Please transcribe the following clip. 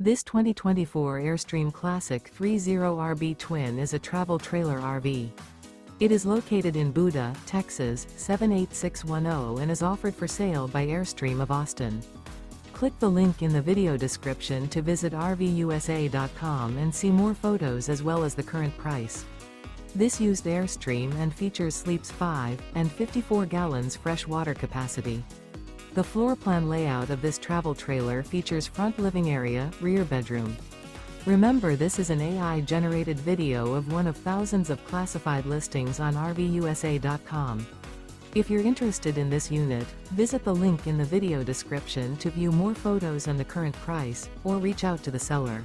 This 2024 Airstream Classic 30RB Twin is a travel trailer RV. It is located in Buda, Texas, 78610 and is offered for sale by Airstream of Austin. Click the link in the video description to visit RVUSA.com and see more photos as well as the current price. This used Airstream and features sleeps 5 and 54 gallons fresh water capacity. The floor plan layout of this travel trailer features front living area, rear bedroom. Remember, this is an AI-generated video of one of thousands of classified listings on RVUSA.com. If you're interested in this unit, visit the link in the video description to view more photos and the current price, or reach out to the seller.